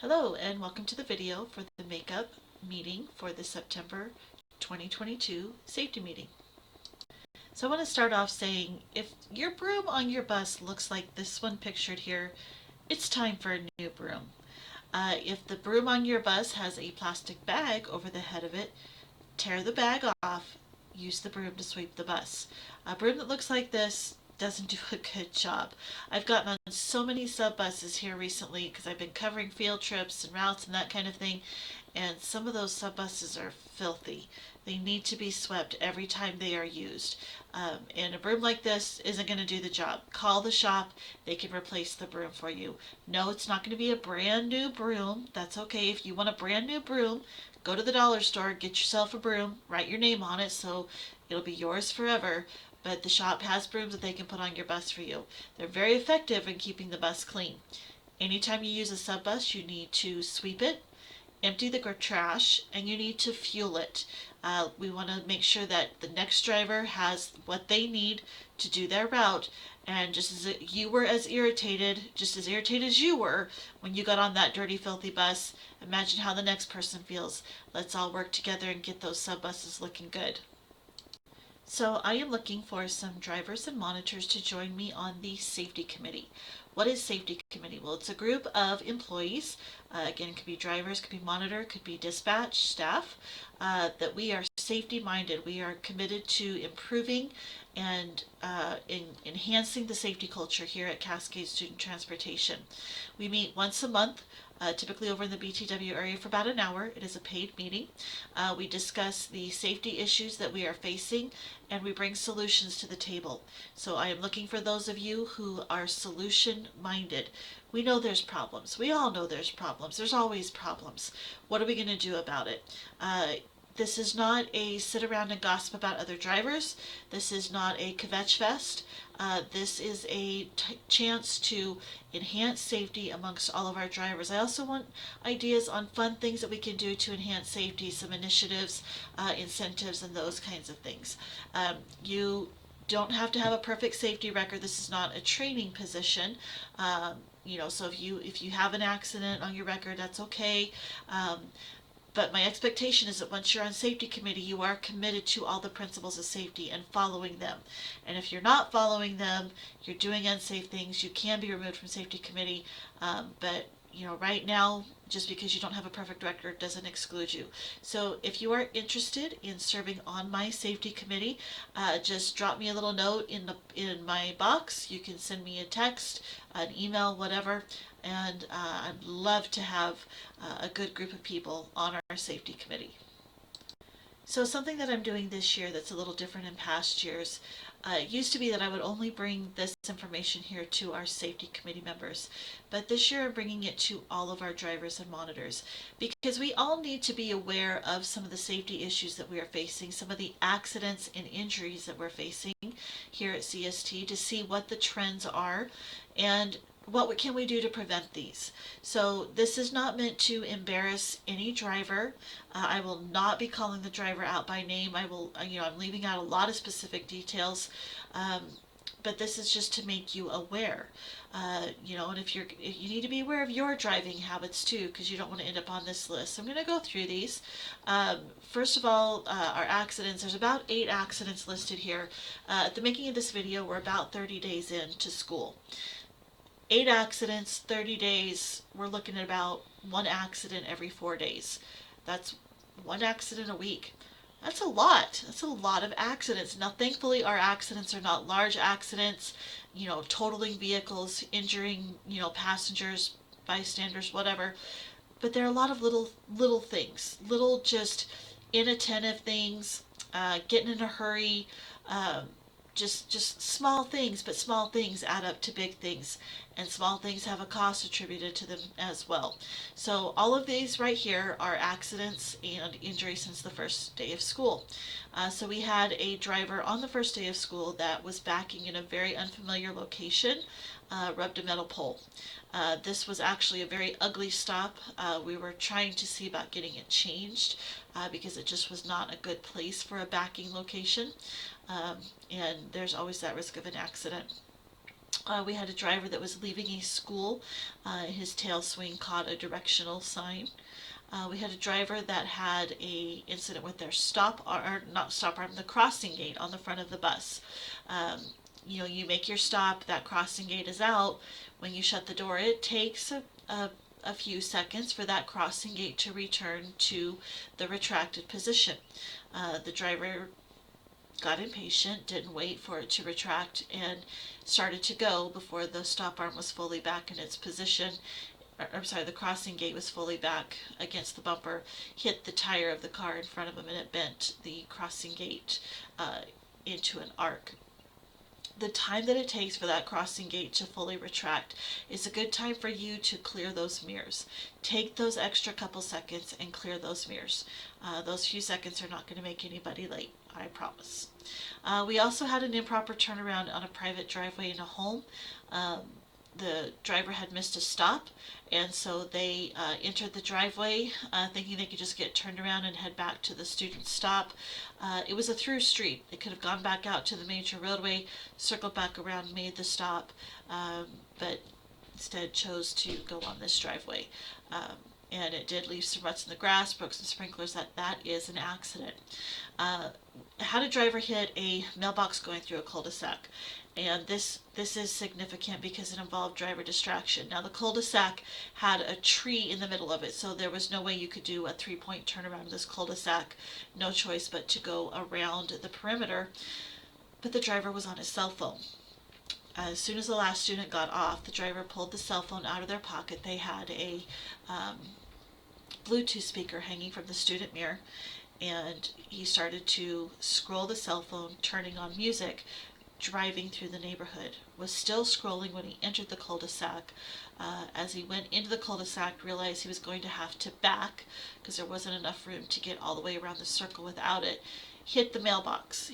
Hello and welcome to the video for the makeup meeting for the September 2022 safety meeting. So I want to start off saying if your broom on your bus looks like this one pictured here, it's time for a new broom. If the broom on your bus has a plastic bag over the head of it, tear the bag off, use the broom to sweep the bus. A broom that looks like this doesn't do a good job. I've gotten on so many sub buses here recently because I've been covering field trips and routes and that kind of thing, and some of those sub buses are filthy. They need to be swept every time they are used. And a broom like this isn't going to do the job. Call the shop, they can replace the broom for you. No, it's not going to be a brand new broom. That's okay. If you want a brand new broom, go to the dollar store, get yourself a broom, write your name on it so it'll be yours forever. But the shop has brooms that they can put on your bus for you. They're very effective in keeping the bus clean. Anytime you use a sub bus, you need to sweep it, empty the trash, and you need to fuel it. We want to make sure that the next driver has what they need to do their route. And just as you were just as irritated as you were when you got on that dirty, filthy bus, imagine how the next person feels. Let's all work together and get those sub buses looking good. So I am looking for some drivers and monitors to join me on the safety committee. What is safety committee? Well, it's a group of employees. Again, it could be drivers, could be monitor, could be dispatch staff. That we are safety minded. We are committed to improving and enhancing the safety culture here at Cascade Student Transportation. We meet once a month. Typically over in the BTW area for about an hour. It is a paid meeting. We discuss the safety issues that we are facing and we bring solutions to the table. So I am looking for those of you who are solution minded. We know there's problems. We all know there's problems. There's always problems. What are we going to do about it? This is not a sit around and gossip about other drivers. This is not a kvetch fest. This is a chance to enhance safety amongst all of our drivers. I also want ideas on fun things that we can do to enhance safety, some initiatives, incentives, and those kinds of things. You don't have to have a perfect safety record. This is not a training position. So if you have an accident on your record, that's okay. But my expectation is that once you're on safety committee, you are committed to all the principles of safety and following them. And if you're not following them, you're doing unsafe things, you can be removed from safety committee. But right now, just because you don't have a perfect record doesn't exclude you. So if you are interested in serving on my safety committee, just drop me a little note in my box. You can send me a text, an email, whatever, and I'd love to have a good group of people on our safety committee. So something that I'm doing this year that's a little different in past years, it used to be that I would only bring this information here to our safety committee members, but this year I'm bringing it to all of our drivers and monitors because we all need to be aware of some of the safety issues that we are facing, some of the accidents and injuries that we're facing here at CST, to see what the trends are and what can we do to prevent these. So this is not meant to embarrass any driver. I will not be calling the driver out by name. I'm leaving out a lot of specific details, but this is just to make you aware. And if you need to be aware of your driving habits too, because you don't want to end up on this list. So I'm going to go through these. First of all, our accidents. There's about 8 accidents listed here. At the making of this video, we're about 30 days into school. 8 accidents, 30 days, we're looking at about 1 accident every 4 days. That's 1 accident a week. That's a lot. That's a lot of accidents. Now, thankfully, our accidents are not large accidents, totaling vehicles, injuring, passengers, bystanders, whatever. But there are a lot of little things, little just inattentive things, getting in a hurry, just small things, but small things add up to big things, and small things have a cost attributed to them as well. So all of these right here are accidents and injuries since the first day of school. So we had a driver on the first day of school that was backing in a very unfamiliar location, rubbed a metal pole. This was actually a very ugly stop. We were trying to see about getting it changed because it just was not a good place for a backing location. And there's always that risk of an accident. We had a driver that was leaving a school. His tail swing caught a directional sign. We had a driver that had a incident with their not stop arm, the crossing gate on the front of the bus. Um, you make your stop, that crossing gate is out. When you shut the door, it takes a few seconds for that crossing gate to return to the retracted position. The driver got impatient, didn't wait for it to retract, and started to go before the stop arm was fully back in its position. I'm sorry, the crossing gate was fully back against the bumper, hit the tire of the car in front of him, and it bent the crossing gate into an arc. The time that it takes for that crossing gate to fully retract is a good time for you to clear those mirrors. Take those extra couple seconds and clear those mirrors. Those few seconds are not going to make anybody late, I promise. We also had an improper turnaround on a private driveway in a home. The driver had missed a stop, and so they entered the driveway thinking they could just get turned around and head back to the student stop. It was a through street. They could have gone back out to the major roadway, circled back around, made the stop, but instead chose to go on this driveway. And it did leave some ruts in the grass, broke some sprinklers. That is an accident. Had a driver hit a mailbox going through a cul-de-sac, and this is significant because it involved driver distraction. Now the cul-de-sac had a tree in the middle of it, so there was no way you could do a 3-point turnaround in this cul-de-sac. No choice but to go around the perimeter. But the driver was on his cell phone. As soon as the last student got off, the driver pulled the cell phone out of their pocket. They had a Bluetooth speaker hanging from the student mirror, and he started to scroll the cell phone, turning on music, driving through the neighborhood. Was still scrolling when he entered the cul-de-sac. As he went into the cul-de-sac, realized he was going to have to back because there wasn't enough room to get all the way around the circle without it. Hit a mailbox.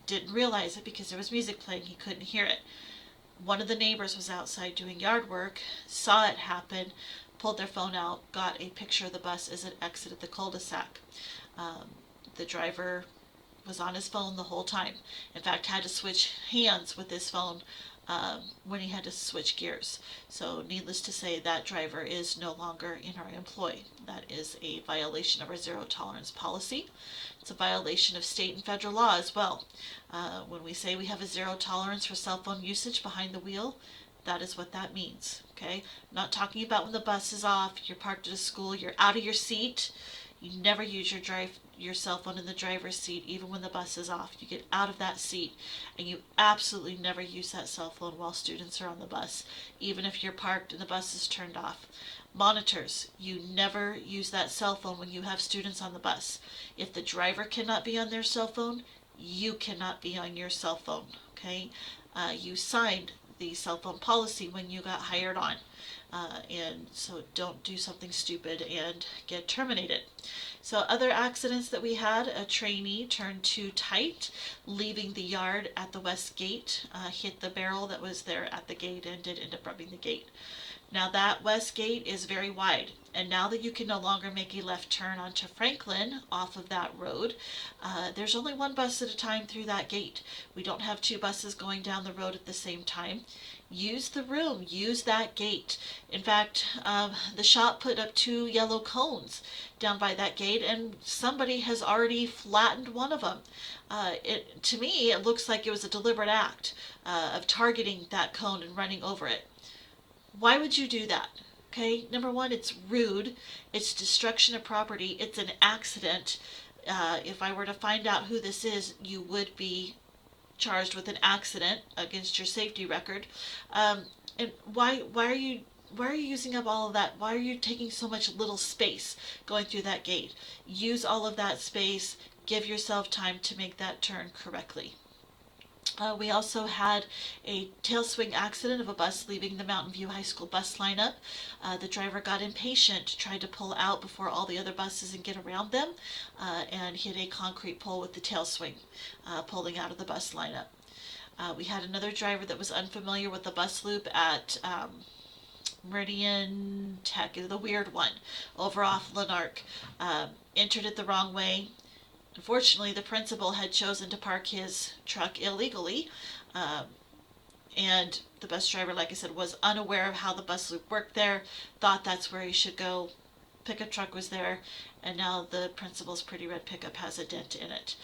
Didn't realize it because there was music playing. He couldn't hear it. One of the neighbors was outside doing yard work, saw it happen, pulled their phone out, got a picture of the bus as it exited the cul-de-sac. The driver was on his phone the whole time. In fact, had to switch hands with his phone when he had to switch gears. So needless to say, that driver is no longer in our employ. That is a violation of our zero tolerance policy. It's a violation of state and federal law as well. When we say we have a zero tolerance for cell phone usage behind the wheel, that is what that means. Okay? I'm not talking about when the bus is off, you're parked at a school, you're out of your seat. You never use your cell phone in the driver's seat, even when the bus is off. You get out of that seat, and you absolutely never use that cell phone while students are on the bus, even if you're parked and the bus is turned off. Monitors, you never use that cell phone when you have students on the bus. If the driver cannot be on their cell phone, you cannot be on your cell phone. Okay? You signed the cell phone policy when you got hired on. And so don't do something stupid and get terminated. So other accidents that we had, a trainee turned too tight, leaving the yard at the west gate, hit the barrel that was there at the gate and did end up rubbing the gate. Now that west gate is very wide, and now that you can no longer make a left turn onto Franklin off of that road, there's only one bus at a time through that gate. We don't have two buses going down the road at the same time. Use the room, use that gate. In fact, the shop put up 2 yellow cones down by that gate, and somebody has already flattened one of them. To me, it looks like it was a deliberate act of targeting that cone and running over it. Why would you do that? Okay, number one, it's rude. It's destruction of property. It's an accident. If I were to find out who this is, you would be charged with an accident against your safety record. And why are you using up all of that? Why are you taking so much little space going through that gate? Use all of that space. Give yourself time to make that turn correctly. We also had a tail swing accident of a bus leaving the Mountain View High School bus lineup. The driver got impatient, tried to pull out before all the other buses and get around them, and hit a concrete pole with the tail swing, pulling out of the bus lineup. We had another driver that was unfamiliar with the bus loop at Meridian Tech, the weird one, over off Lanark. Entered it the wrong way. Unfortunately, the principal had chosen to park his truck illegally, and the bus driver, like I said, was unaware of how the bus loop worked there, thought that's where he should go. Pickup truck was there, and now the principal's pretty red pickup has a dent in it.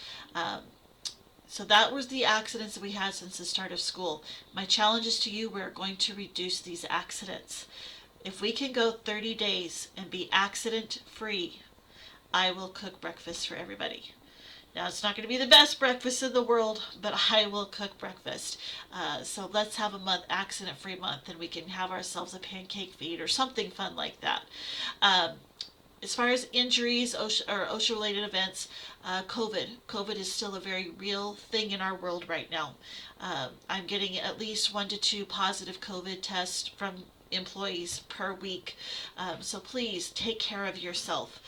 So that was the accidents that we had since the start of school. My challenge is to you, we're going to reduce these accidents. If we can go 30 days and be accident free, I will cook breakfast for everybody. Now, it's not going to be the best breakfast in the world, but I will cook breakfast. So let's have a month, accident-free month, and we can have ourselves a pancake feed or something fun like that. Um, as far as injuries or OSHA-related events, COVID. COVID is still a very real thing in our world right now. I'm getting at least 1 to 2 positive COVID tests from employees per week. So please take care of yourself.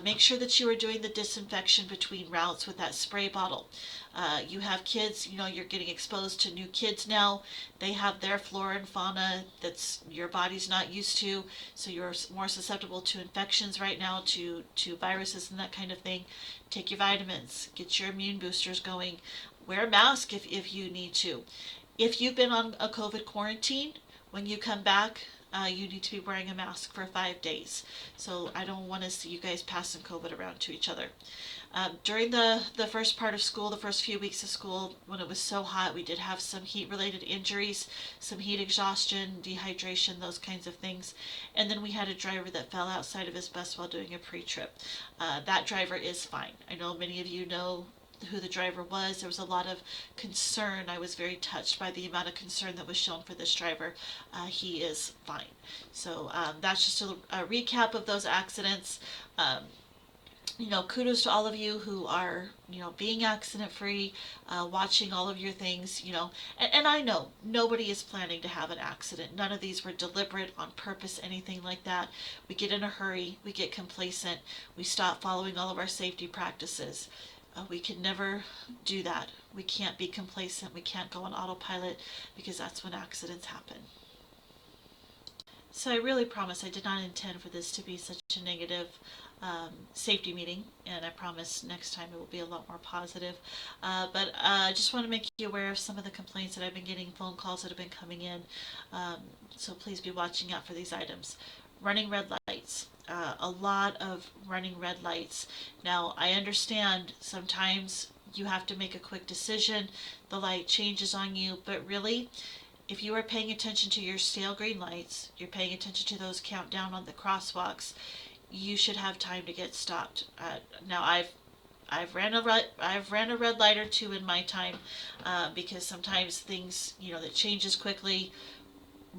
Make sure that you are doing the disinfection between routes with that spray bottle. You have kids, you're getting exposed to new kids now. They have their flora and fauna that's your body's not used to, so you're more susceptible to infections right now, to viruses and that kind of thing. Take your vitamins, get your immune boosters going. Wear a mask if you need to. If you've been on a COVID quarantine, when you come back, you need to be wearing a mask for 5 days. So I don't want to see you guys passing COVID around to each other. During the first part of school, the first few weeks of school, when it was so hot, we did have some heat-related injuries, some heat exhaustion, dehydration, those kinds of things. And then we had a driver that fell outside of his bus while doing a pre-trip. That driver is fine. I know many of you know who the driver was. There was a lot of concern. I was very touched by the amount of concern that was shown for this driver. He is fine. So that's just a recap of those accidents. Kudos to all of you who are, being accident free, watching all of your things, and I know nobody is planning to have an accident. None of these were deliberate, on purpose, anything like that. We get in a hurry, we get complacent, we stop following all of our safety practices. We can never do that. We can't be complacent. We can't go on autopilot, because that's when accidents happen. So I really promise I did not intend for this to be such a negative safety meeting, and I promise next time it will be a lot more positive. But I just want to make you aware of some of the complaints that I've been getting, phone calls that have been coming in. So please be watching out for these items. Running red lights. A lot of running red lights. Now, I understand sometimes you have to make a quick decision, the light changes on you, but really, if you are paying attention to your stale green lights, you're paying attention to those countdown on the crosswalks, you should have time to get stopped. Now, I've ran a red light or two in my time, because sometimes things, that changes quickly,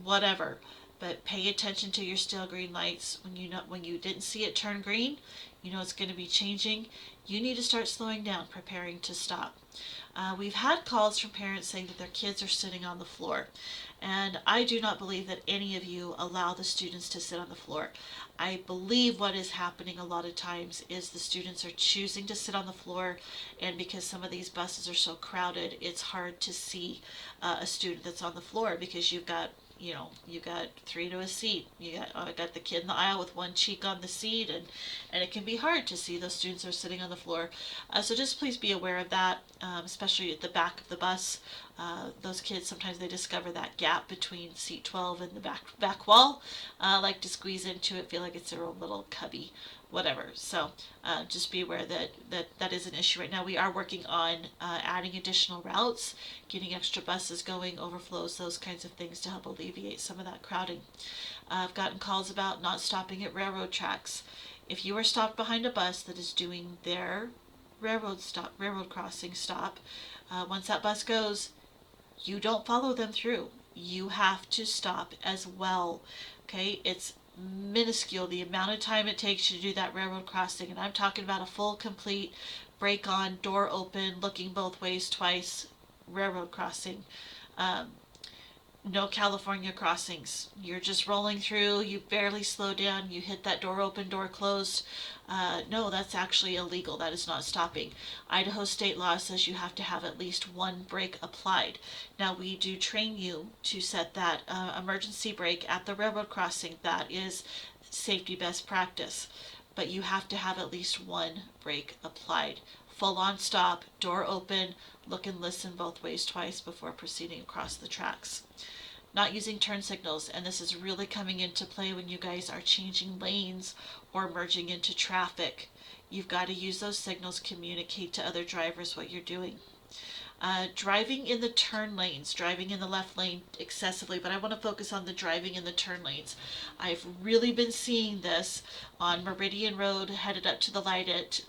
whatever. But pay attention to your stale green lights. When you didn't see it turn green, it's going to be changing. You need to start slowing down, preparing to stop. We've had calls from parents saying that their kids are sitting on the floor, and I do not believe that any of you allow the students to sit on the floor. I believe what is happening a lot of times is the students are choosing to sit on the floor, and because some of these buses are so crowded, it's hard to see a student that's on the floor, because you've got 3 to a seat. I got the kid in the aisle with one cheek on the seat, and it can be hard to see those students who are sitting on the floor. So just please be aware of that, especially at the back of the bus. Those kids, sometimes they discover that gap between seat 12 and the back wall, like to squeeze into it, feel like it's their own little cubby, whatever. So just be aware that is an issue right now. We are working on adding additional routes, getting extra buses going, overflows, those kinds of things to help alleviate some of that crowding. I've gotten calls about not stopping at railroad tracks. If you are stopped behind a bus that is doing their railroad crossing stop, once that bus goes, you don't follow them through. You have to stop as well. Okay, it's minuscule the amount of time it takes you to do that railroad crossing, and I'm talking about a full, complete, brake on, door open, looking both ways twice railroad crossing. No California crossings. You're just rolling through, you barely slow down, you hit that door open, door closed. No, that's actually illegal. That is not stopping. Idaho state law says you have to have at least one brake applied. Now, we do train you to set that emergency brake at the railroad crossing. That is safety best practice. But you have to have at least one brake applied. full on stop, door open, look and listen both ways twice before proceeding across the tracks. Not using turn signals, and this is really coming into play when you guys are changing lanes or merging into traffic. You've got to use those signals, communicate to other drivers what you're doing. Driving in the turn lanes, driving in the left lane excessively, but I want to focus on the driving in the turn lanes. I've really been seeing this on Meridian Road, headed up to the light at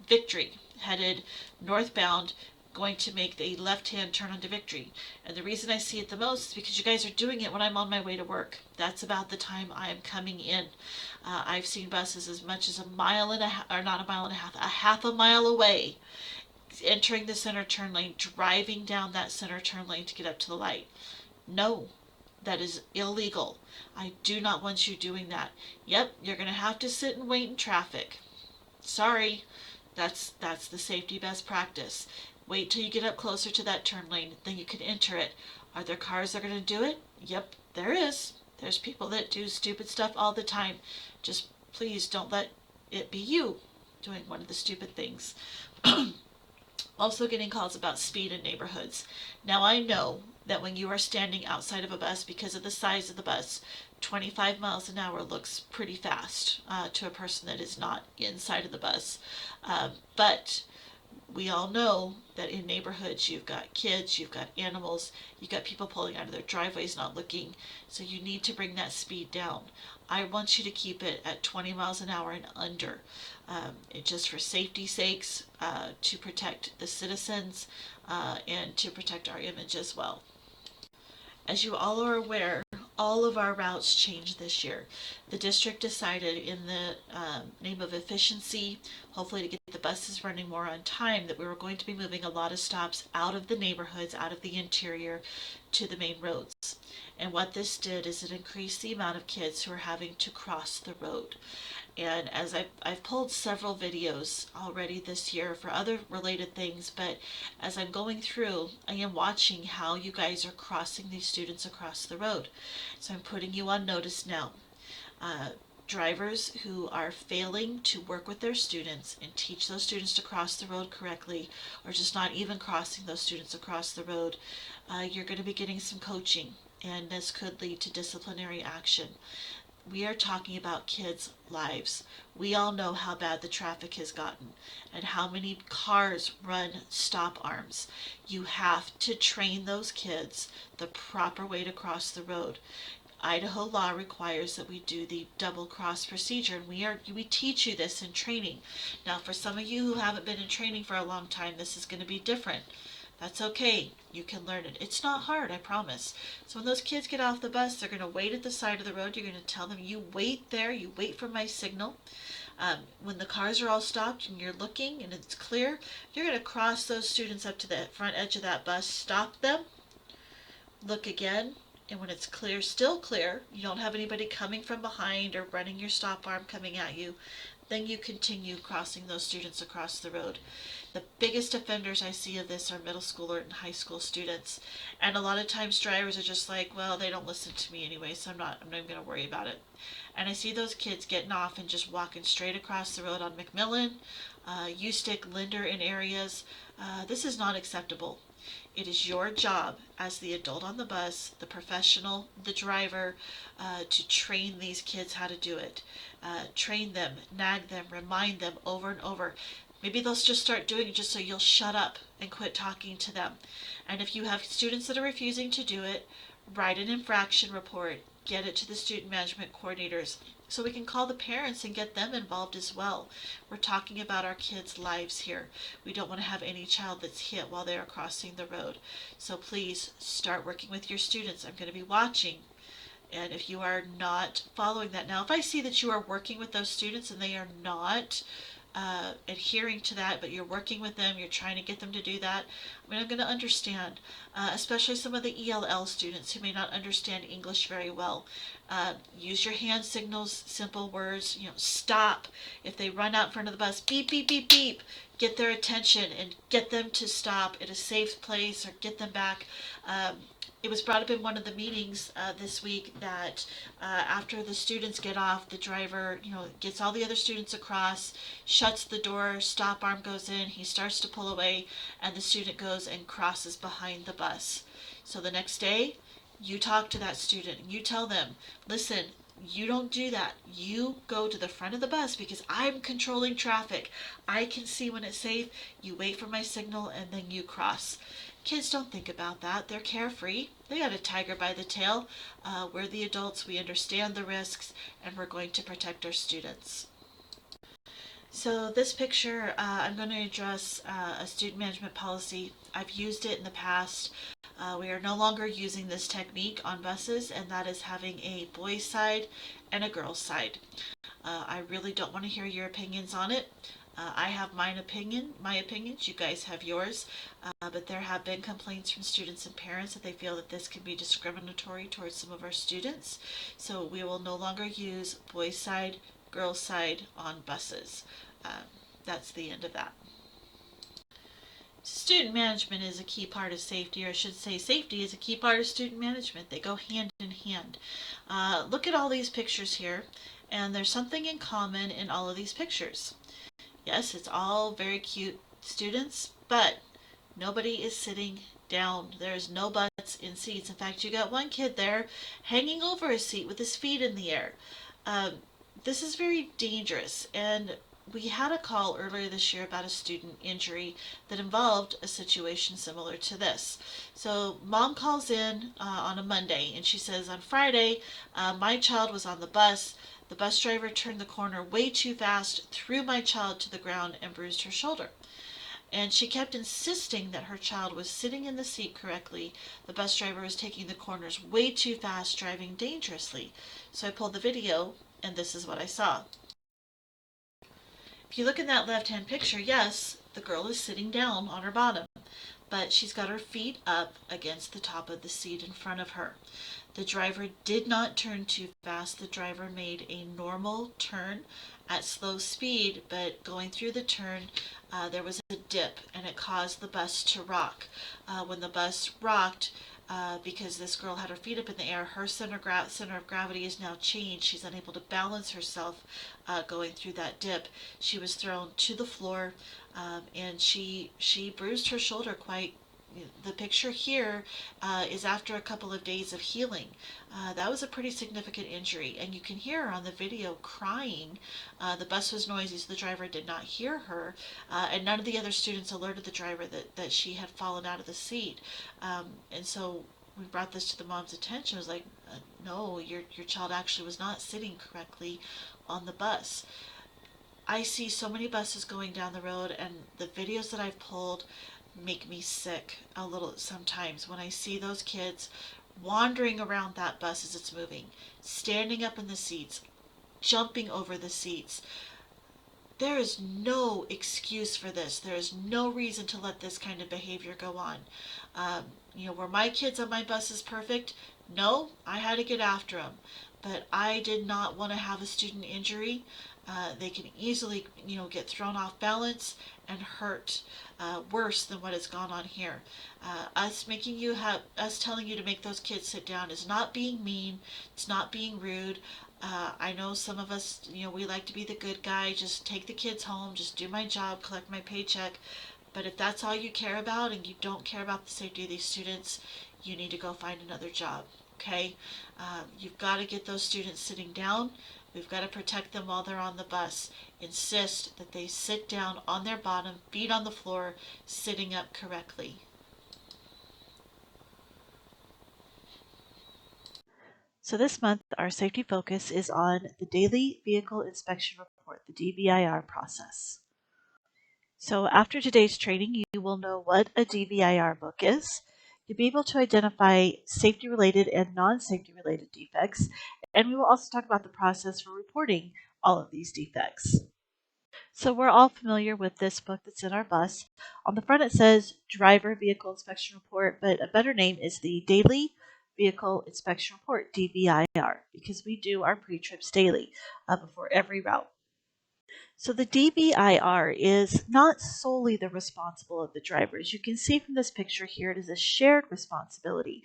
Victory, headed northbound, going to make the left-hand turn onto Victory. And the reason I see it the most is because you guys are doing it when I'm on my way to work. That's about the time I am coming in. I've seen buses as much as a mile and a half, or not a mile and a half a mile away, entering the center turn lane, driving down that center turn lane to get up to the light. No, that is illegal. I do not want you doing that. Yep, you're going to have to sit and wait in traffic. Sorry, that's the safety best practice. Wait till you get up closer to that turn lane, then you can enter it. Are there cars that are going to do it? Yep, there is. There's people that do stupid stuff all the time. Just please don't let it be you doing one of the stupid things. Also getting calls about speed in neighborhoods. Now I know that when you are standing outside of a bus, because of the size of the bus, 25 miles an hour looks pretty fast to a person that is not inside of the bus. But we all know that in neighborhoods you've got kids, you've got animals, you've got people pulling out of their driveways not looking, so you need to bring that speed down. I want you to keep it at 20 miles an hour and under, just for safety's sakes, to protect the citizens and to protect our image as well. As you all are aware, all of our routes changed this year. The district decided, in the name of efficiency, hopefully to get the buses running more on time, that we were going to be moving a lot of stops out of the neighborhoods, out of the interior, to the main roads. And what this did is it increased the amount of kids who are having to cross the road. And as I've pulled several videos already this year for other related things, but as I'm going through, I am watching how you guys are crossing these students across the road. So I'm putting you on notice now. Drivers who are failing to work with their students and teach those students to cross the road correctly, or just not even crossing those students across the road, you're going to be getting some coaching, and this could lead to disciplinary action. We are talking about kids' lives. We all know how bad the traffic has gotten and how many cars run stop arms. You have to train those kids the proper way to cross the road. Idaho law requires that we do the double cross procedure, and we teach you this in training. Now, for some of you who haven't been in training for a long time, this is going to be different. That's okay. You can learn it. It's not hard, I promise. So when those kids get off the bus, they're going to wait at the side of the road. You're going to tell them, you wait there, you wait for my signal. When the cars are all stopped and you're looking and it's clear, you're going to cross those students up to the front edge of that bus, stop them, look again, and when it's clear, still clear, you don't have anybody coming from behind or running your stop arm coming at you, then you continue crossing those students across the road. The biggest offenders I see of this are middle schooler and high school students. And a lot of times drivers are just like, well, they don't listen to me anyway, so I'm not even going to worry about it. And I see those kids getting off and just walking straight across the road on McMillan, Ustick, Linder in areas. This is not acceptable. It is your job as the adult on the bus, the professional, the driver, to train these kids how to do it. Train them, nag them, remind them over and over. Maybe they'll just start doing it just so you'll shut up and quit talking to them. And if you have students that are refusing to do it, write an infraction report, get it to the student management coordinators so we can call the parents and get them involved as well. We're talking about our kids' lives here. We don't want to have any child that's hit while they are crossing the road. So please start working with your students. I'm going to be watching. And if you are not following that, now if I see that you are working with those students and they are not adhering to that, but you're working with them, you're trying to get them to do that, I'm going to understand, especially some of the ELL students who may not understand English very well. Use your hand signals, simple words, stop. If they run out in front of the bus, beep, beep, beep, beep, get their attention and get them to stop at a safe place or get them back. It was brought up in one of the meetings this week that after the students get off, the driver, gets all the other students across, shuts the door, stop arm goes in, he starts to pull away, and the student goes and crosses behind the bus. So the next day, you talk to that student. You tell them, listen, you don't do that. You go to the front of the bus because I'm controlling traffic. I can see when it's safe. You wait for my signal and then you cross. Kids don't think about that. They're carefree. They got a tiger by the tail. We're the adults. We understand the risks and we're going to protect our students. So this picture, I'm going to address a student management policy. I've used it in the past. We are no longer using this technique on buses, and that is having a boys' side and a girls' side. I really don't want to hear your opinions on it. I have my opinions. You guys have yours. But there have been complaints from students and parents that they feel that this can be discriminatory towards some of our students. So we will no longer use boys' side, girls' side on buses. That's the end of that. Student management is a key part of safety, or I should say safety is a key part of student management. They go hand in hand. Look at all these pictures here, and there's something in common in all of these pictures. Yes, it's all very cute students, but nobody is sitting down. There's no butts in seats. In fact, you got one kid there hanging over a seat with his feet in the air. Um, this is very dangerous, and we had a call earlier this year about a student injury that involved a situation similar to this. So mom calls in on a Monday and she says, on Friday, my child was on the bus. The bus driver turned the corner way too fast, threw my child to the ground, and bruised her shoulder. And she kept insisting that her child was sitting in the seat correctly. The bus driver was taking the corners way too fast, driving dangerously. So I pulled the video, and this is what I saw. If you look in that left-hand picture, yes, the girl is sitting down on her bottom, but she's got her feet up against the top of the seat in front of her. The driver did not turn too fast. The driver made a normal turn at slow speed, but going through the turn, there was a dip and it caused the bus to rock. When the bus rocked, because this girl had her feet up in the air, her center of gravity is now changed. She's unable to balance herself going through that dip. She was thrown to the floor, and she bruised her shoulder quite. The picture here is after a couple of days of healing. That was a pretty significant injury, and you can hear her on the video crying. The bus was noisy, so the driver did not hear her, and none of the other students alerted the driver that she had fallen out of the seat. And so we brought this to the mom's attention. It was like, no, your child actually was not sitting correctly on the bus. I see so many buses going down the road, and the videos that I've pulled make me sick a little sometimes when I see those kids wandering around that bus as it's moving, standing up in the seats, jumping over the seats. There is no excuse for this. There is no reason to let this kind of behavior go on. Were my kids on my bus is perfect? No, I had to get after them. But I did not want to have a student injury. They can easily, get thrown off balance and hurt worse than what has gone on here. Us telling you to make those kids sit down is not being mean. It's not being rude. I know some of us, we like to be the good guy. Just take the kids home. Just do my job. Collect my paycheck. But if that's all you care about and you don't care about the safety of these students, you need to go find another job. Okay? You've got to get those students sitting down. We've got to protect them while they're on the bus. Insist that they sit down on their bottom, feet on the floor, sitting up correctly. So this month, our safety focus is on the Daily Vehicle Inspection Report, the DVIR process. So after today's training, you will know what a DVIR book is. You'll be able to identify safety-related and non-safety-related defects, and we will also talk about the process for reporting all of these defects. So we're all familiar with this book that's in our bus. On the front it says Driver Vehicle Inspection Report, but a better name is the Daily Vehicle Inspection Report, DVIR, because we do our pre-trips daily before every route. So the DVIR is not solely the responsible of the driver. As you can see from this picture here, it is a shared responsibility.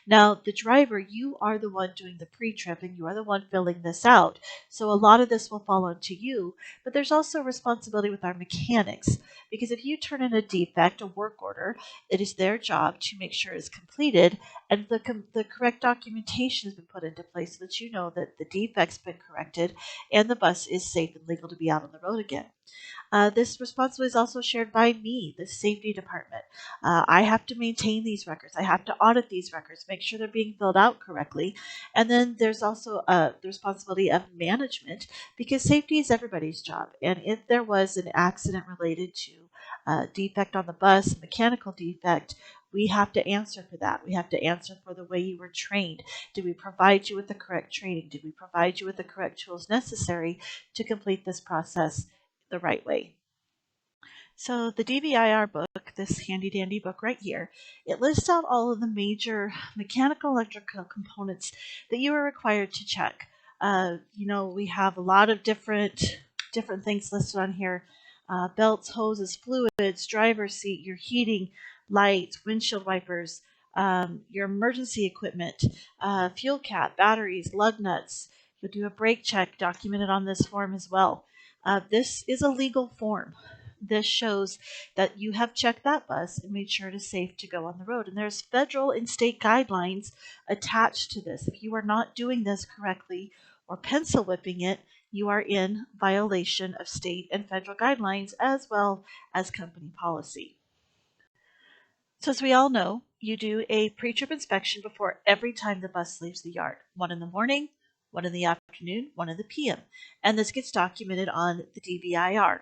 Now, the driver, you are the one doing the pre-trip and you are the one filling this out. So a lot of this will fall onto you, but there's also a responsibility with our mechanics because if you turn in a defect, a work order, it is their job to make sure it's completed and the correct documentation has been put into place so that you know that the defect's been corrected and the bus is safe and legal to be out on the road again. This responsibility is also shared by me, the safety department. I have to maintain these records. I have to audit these records, make sure they're being filled out correctly. And then there's also the responsibility of management because safety is everybody's job. And if there was an accident related to defect on the bus, mechanical defect, we have to answer for that. We have to answer for the way you were trained. Did we provide you with the correct training? Did we provide you with the correct tools necessary to complete this process the right way? So the DVIR book, this handy dandy book right here, it lists out all of the major mechanical electrical components that you are required to check. We have a lot of different things listed on here. Belts, hoses, fluids, driver's seat, your heating, lights, windshield wipers, your emergency equipment, fuel cap, batteries, lug nuts. You'll do a brake check documented on this form as well. This is a legal form. This shows that you have checked that bus and made sure it is safe to go on the road. And there's federal and state guidelines attached to this. If you are not doing this correctly or pencil whipping it, you are in violation of state and federal guidelines as well as company policy. So as we all know, you do a pre-trip inspection before every time the bus leaves the yard. One in the morning, one in the afternoon, one in the PM. And this gets documented on the DVIR.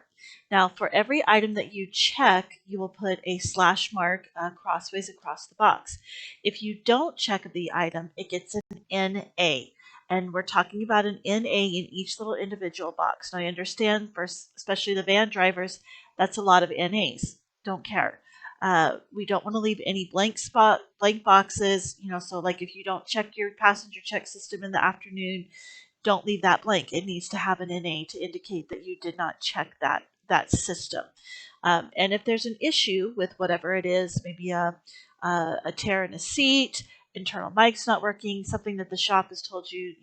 Now, for every item that you check, you will put a slash mark crossways across the box. If you don't check the item, it gets an NA. And we're talking about an NA in each little individual box. Now, I understand, for especially the van drivers, that's a lot of NAs. Don't care. We don't want to leave any blank boxes, so like if you don't check your passenger check system in the afternoon, don't leave that blank. It needs to have an NA to indicate that you did not check that system. And if there's an issue with whatever it is, maybe a tear in a seat, internal mic's not working, something that the shop has told you,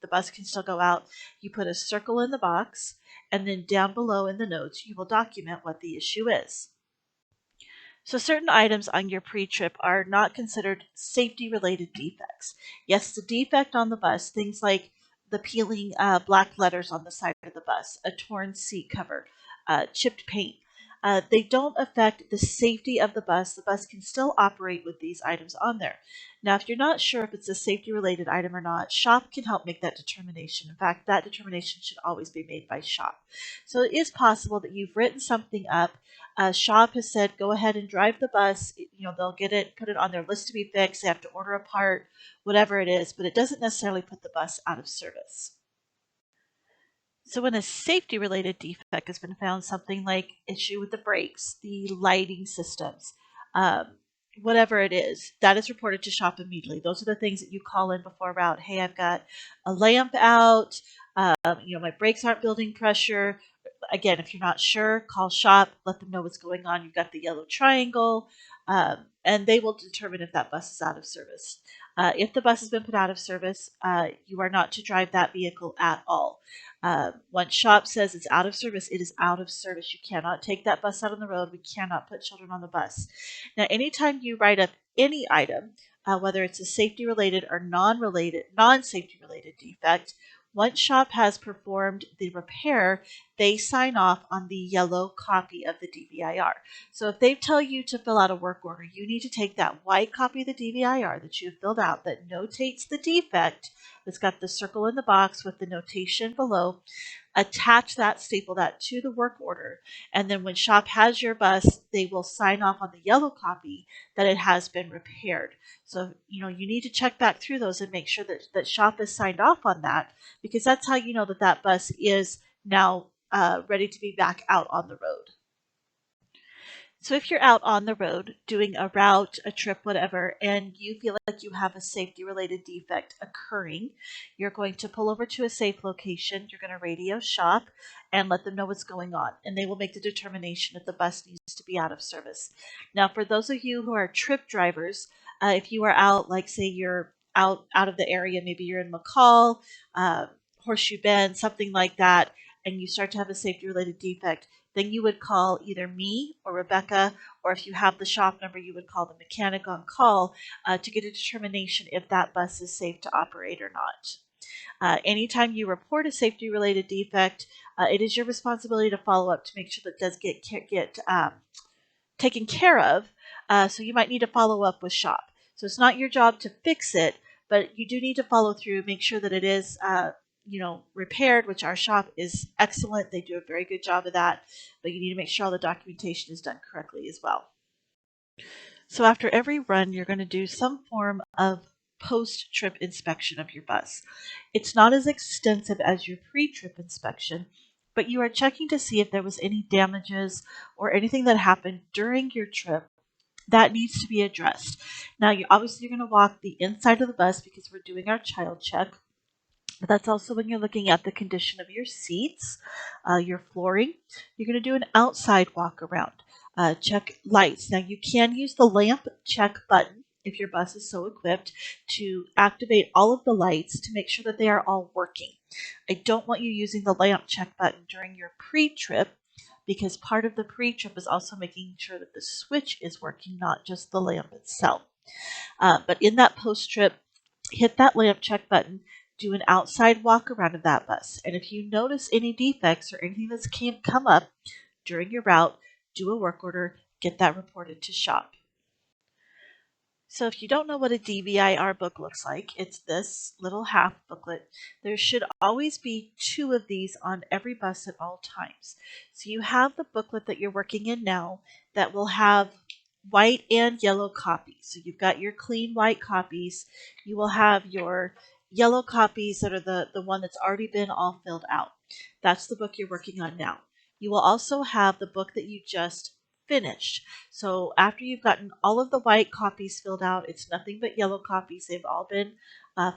the bus can still go out, you put a circle in the box, and then down below in the notes, you will document what the issue is. So certain items on your pre-trip are not considered safety-related defects. Yes, the defect on the bus, things like the peeling black letters on the side of the bus, a torn seat cover, chipped paint. They don't affect the safety of the bus. The bus can still operate with these items on there. Now, if you're not sure if it's a safety-related item or not, shop can help make that determination. In fact, that determination should always be made by shop. So it is possible that you've written something up. Shop has said, go ahead and drive the bus. They'll get it, put it on their list to be fixed. They have to order a part, whatever it is, but it doesn't necessarily put the bus out of service. So when a safety-related defect has been found, something like issue with the brakes, the lighting systems, whatever it is, that is reported to shop immediately. Those are the things that you call in before route. Hey, I've got a lamp out. My brakes aren't building pressure. Again, if you're not sure, call shop. Let them know what's going on. You've got the yellow triangle, and they will determine if that bus is out of service. If the bus has been put out of service, you are not to drive that vehicle at all. Once shop says it's out of service, it is out of service. You cannot take that bus out on the road. We cannot put children on the bus. Now, anytime you write up any item, whether it's a safety-related or non-safety-related defect, once shop has performed the repair, they sign off on the yellow copy of the DVIR. So if they tell you to fill out a work order, you need to take that white copy of the DVIR that you've filled out that notates the defect, that's got the circle in the box with the notation below, attach that, staple that to the work order, and then when shop has your bus, they will sign off on the yellow copy that it has been repaired. So, you need to check back through those and make sure that shop has signed off on that, because that's how you know that bus is now ready to be back out on the road. So if you're out on the road doing a route, a trip, whatever, and you feel like you have a safety-related defect occurring, you're going to pull over to a safe location. You're going to radio shop and let them know what's going on, and they will make the determination if the bus needs to be out of service. Now, for those of you who are trip drivers, If you are out, like say you're out of the area, maybe you're in McCall, uh, Horseshoe Bend, something like that, and you start to have a safety related defect, then you would call either me or Rebecca, or if you have the shop number, you would call the mechanic on call to get a determination if that bus is safe to operate or not. Anytime you report a safety related defect, it is your responsibility to follow up to make sure that it does get taken care of. So you might need to follow up with shop. So it's not your job to fix it, but you do need to follow through, make sure that it is repaired, which our shop is excellent. They do a very good job of that, but you need to make sure all the documentation is done correctly as well. So after every run, you're going to do some form of post-trip inspection of your bus. It's not as extensive as your pre-trip inspection, but you are checking to see if there was any damages or anything that happened during your trip that needs to be addressed. Now, you're going to walk the inside of the bus because we're doing our child check. But that's also when you're looking at the condition of your seats, your flooring. You're going to do an outside walk around. Check lights. Now, you can use the lamp check button if your bus is so equipped to activate all of the lights to make sure that they are all working. I don't want you using the lamp check button during your pre-trip because part of the pre-trip is also making sure that the switch is working, not just the lamp itself. But in that post-trip, hit that lamp check button, do an outside walk around of that bus. And if you notice any defects or anything that's come up during your route, do a work order, get that reported to shop. So if you don't know what a DVIR book looks like, it's this little half booklet. There should always be 2 of these on every bus at all times. So you have the booklet that you're working in now that will have white and yellow copies. So you've got your clean white copies. You will have your yellow copies that are the one that's already been all filled out. That's the book you're working on now. You will also have the book that you just finished. So after you've gotten all of the white copies filled out, it's nothing but yellow copies. They've all been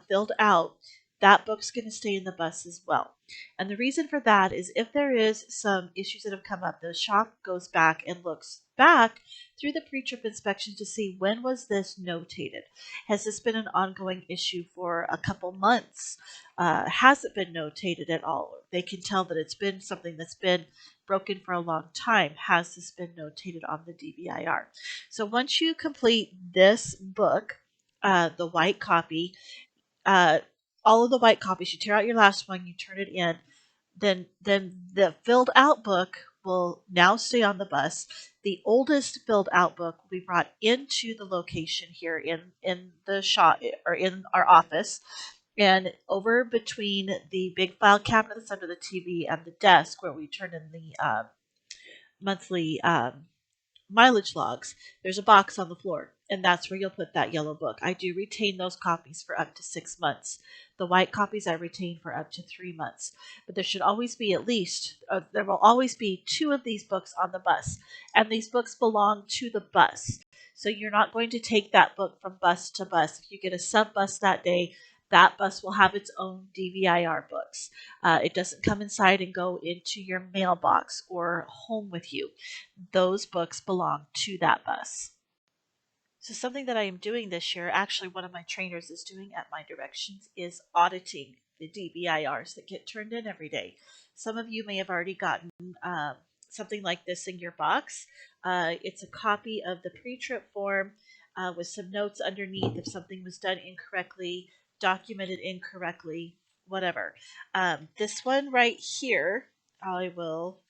filled out. That book's going to stay in the bus as well. And the reason for that is if there is some issues that have come up, the shop goes back and looks back through the pre-trip inspection to see when was this notated. Has this been an ongoing issue for a couple months? Has it been notated at all? They can tell that it's been something that's been broken for a long time. Has this been notated on the DVIR? So once you complete this book, the white copy, all of the white copies, you tear out your last one, you turn it in, then the filled out book will now stay on the bus. The oldest filled out book will be brought into the location here in the shop or in our office. And over between the big file cabinet that's under the TV and the desk where we turn in the monthly mileage logs, there's a box on the floor, and that's where you'll put that yellow book. I do retain those copies for up to 6 months. The white copies I retain for up to 3 months. But there should always be there will always be 2 of these books on the bus, and these books belong to the bus. So you're not going to take that book from bus to bus. If you get a sub bus that day, that bus will have its own DVIR books. It doesn't come inside and go into your mailbox or home with you. Those books belong to that bus. So something that I am doing this year, actually one of my trainers is doing at my directions, is auditing the DVIRs that get turned in every day. Some of you may have already gotten something like this in your box. It's a copy of the pre-trip form with some notes underneath if something was done incorrectly, documented incorrectly, whatever. This one right here, I will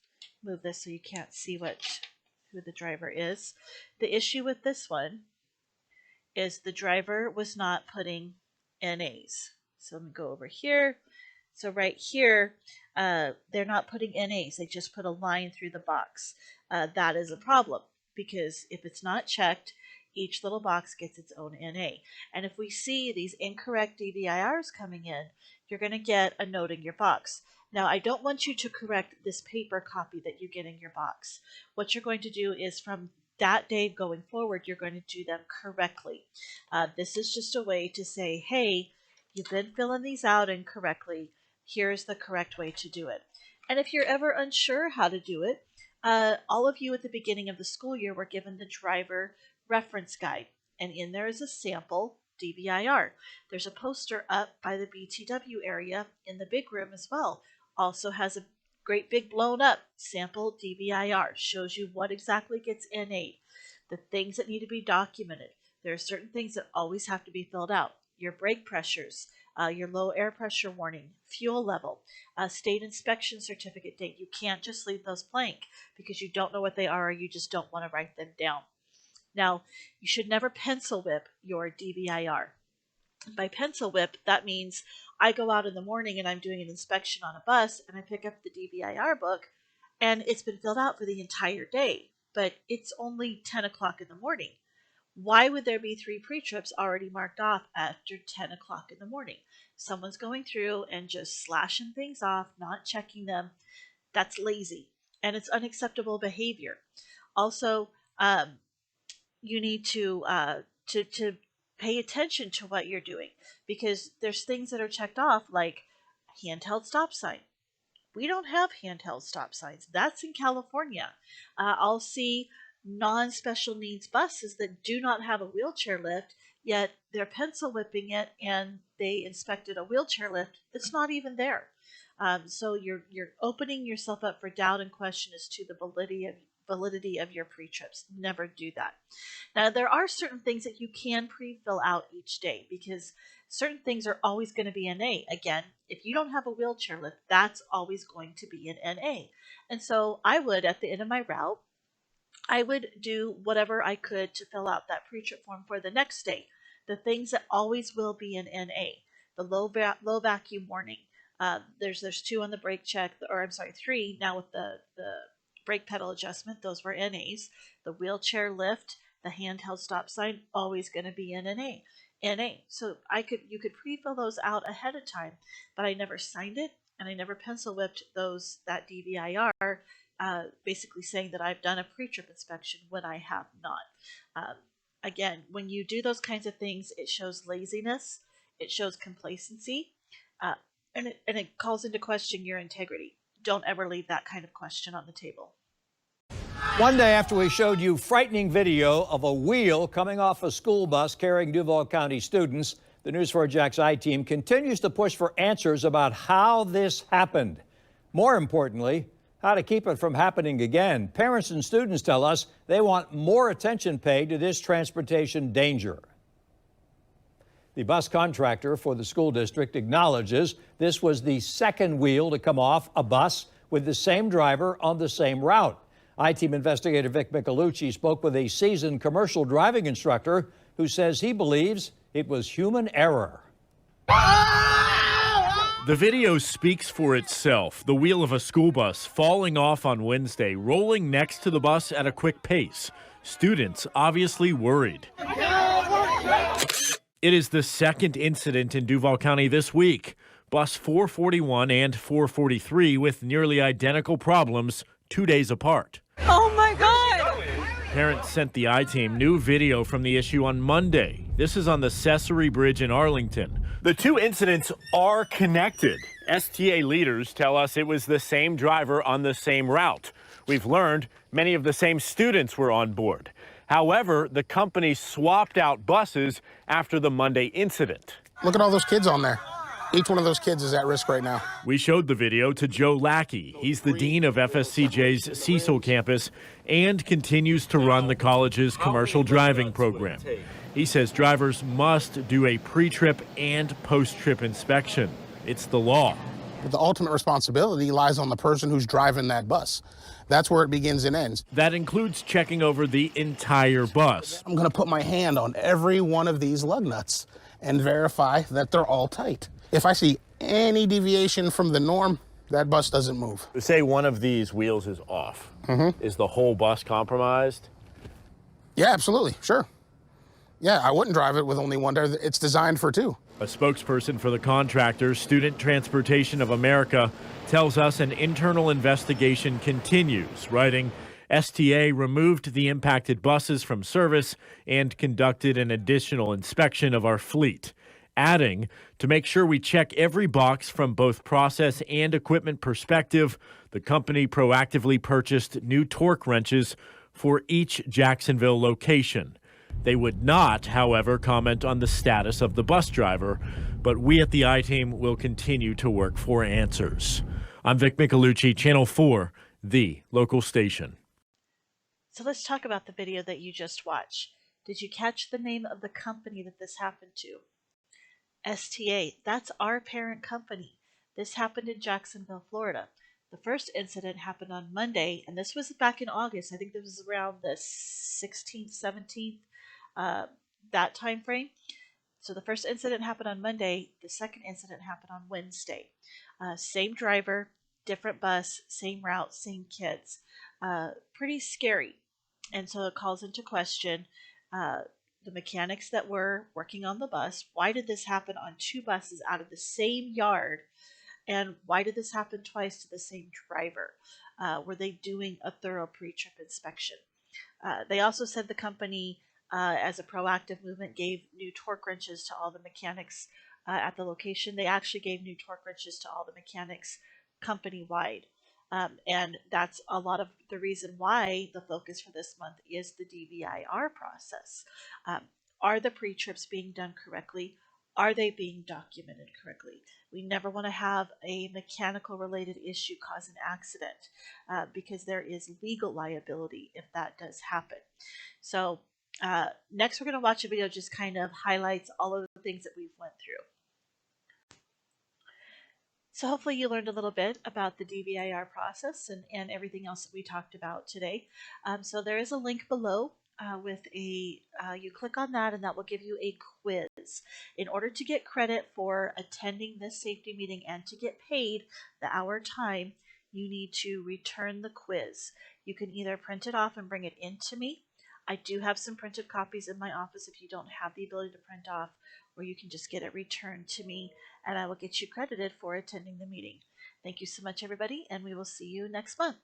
move this so you can't see who the driver is. The issue with this one is the driver was not putting NAs. So let me go over here. So right here, they're not putting NAs. They just put a line through the box. That is a problem because if it's not checked, each little box gets its own NA. And if we see these incorrect DVIRs coming in, you're going to get a note in your box. Now, I don't want you to correct this paper copy that you get in your box. What you're going to do is from that day going forward, you're going to do them correctly. This is just a way to say, hey, you've been filling these out incorrectly. Here's the correct way to do it. And if you're ever unsure how to do it, all of you at the beginning of the school year were given the driver reference guide. and in there is a sample DVIR. There's a poster up by the BTW area in the big room as well. Also has a great big blown up sample DVIR. Shows you what exactly gets NA, the things that need to be documented. There are certain things that always have to be filled out. Your brake pressures, your low air pressure warning, fuel level, state inspection certificate date. You can't just leave those blank because you don't know what they are or you just don't want to write them down. Now, you should never pencil whip your DVIR. By pencil whip, that means I go out in the morning and I'm doing an inspection on a bus and I pick up the DVIR book and it's been filled out for the entire day, but it's only 10 o'clock in the morning. Why would there be 3 pre-trips already marked off after 10 o'clock in the morning? Someone's going through and just slashing things off, not checking them. That's lazy and it's unacceptable behavior. Also, you need to pay attention to what you're doing because there's things that are checked off like handheld stop sign. We don't have handheld stop signs. That's in California. I'll see non-special needs buses that do not have a wheelchair lift, yet they're pencil whipping it and they inspected a wheelchair lift that's not even there. So you're opening yourself up for doubt and question as to the validity of your pre-trips. Never do that. Now, there are certain things that you can pre-fill out each day because certain things are always going to be NA. Again, if you don't have a wheelchair lift, that's always going to be an NA. And so I would, at the end of my route, I would do whatever I could to fill out that pre-trip form for the next day. The things that always will be an NA, the low vacuum warning. There's 2 on the brake check, or I'm sorry, 3 now with the brake pedal adjustment. Those were NAs. The wheelchair lift, the handheld stop sign, always going to be an NA. So you could pre-fill those out ahead of time, but I never signed it and I never pencil whipped that DVIR, basically saying that I've done a pre-trip inspection when I have not. Again, when you do those kinds of things, it shows laziness, it shows complacency, and it calls into question your integrity. Don't ever leave that kind of question on the table. One day after we showed you frightening video of a wheel coming off a school bus carrying Duval County students, the News 4 Jax I-Team continues to push for answers about how this happened. More importantly, how to keep it from happening again. Parents and students tell us they want more attention paid to this transportation danger. The bus contractor for the school district acknowledges this was the second wheel to come off a bus with the same driver on the same route. I-Team investigator Vic Michelucci spoke with a seasoned commercial driving instructor who says he believes it was human error. The video speaks for itself. The wheel of a school bus falling off on Wednesday, rolling next to the bus at a quick pace. Students obviously worried. It is the second incident in Duval County this week. Bus 441 and 443 with nearly identical problems 2 days apart. Oh my God! Parents sent the I-Team new video from the issue on Monday. This is on the Cesare Bridge in Arlington. The 2 incidents are connected. STA leaders tell us it was the same driver on the same route. We've learned many of the same students were on board. However, the company swapped out buses after the Monday incident. Look at all those kids on there. Each one of those kids is at risk right now. We showed the video to Joe Lackey. He's the dean of FSCJ's Cecil campus and continues to run the college's commercial driving program. He says drivers must do a pre-trip and post-trip inspection. It's the law. But the ultimate responsibility lies on the person who's driving that bus. That's where it begins and ends. That includes checking over the entire bus. I'm going to put my hand on every one of these lug nuts and verify that they're all tight. If I see any deviation from the norm, that bus doesn't move. Say one of these wheels is off. Is the whole bus compromised? Yeah, absolutely. Sure. Yeah, I wouldn't drive it with only one tire. It's designed for 2. A spokesperson for the contractor, Student Transportation of America, tells us an internal investigation continues, writing, STA removed the impacted buses from service and conducted an additional inspection of our fleet. Adding, to make sure we check every box from both process and equipment perspective, the company proactively purchased new torque wrenches for each Jacksonville location. They would not, however, comment on the status of the bus driver, but we at the I-Team will continue to work for answers. I'm Vic Michelucci, Channel 4, the local station. So let's talk about the video that you just watched. Did you catch the name of the company that this happened to? STA, that's our parent company. This happened in Jacksonville, Florida. The first incident happened on Monday, and this was back in August. I think this was around the 16th, 17th, that time frame. So the first incident happened on Monday. The second incident happened on Wednesday. Same driver, different bus, same route, same kids. Pretty scary. And so it calls into question the mechanics that were working on the bus. Why did this happen on two buses out of the same yard? And why did this happen twice to the same driver? Were they doing a thorough pre-trip inspection? They also said the company, as a proactive movement, gave new torque wrenches to all the mechanics at the location. They actually gave new torque wrenches to all the mechanics company-wide. And that's a lot of the reason why the focus for this month is the DVIR process. Are the pre-trips being done correctly? Are they being documented correctly? We never want to have a mechanical related issue cause an accident because there is legal liability if that does happen. So next we're going to watch a video just kind of highlights all of the things that we've went through. So hopefully you learned a little bit about the DVIR process and everything else that we talked about today. So there is a link below with you click on that and that will give you a quiz. In order to get credit for attending this safety meeting and to get paid the hour time, you need to return the quiz. You can either print it off and bring it in to me. I do have some printed copies in my office if you don't have the ability to print off, or you can just get it returned to me and I will get you credited for attending the meeting. Thank you so much, everybody, and we will see you next month.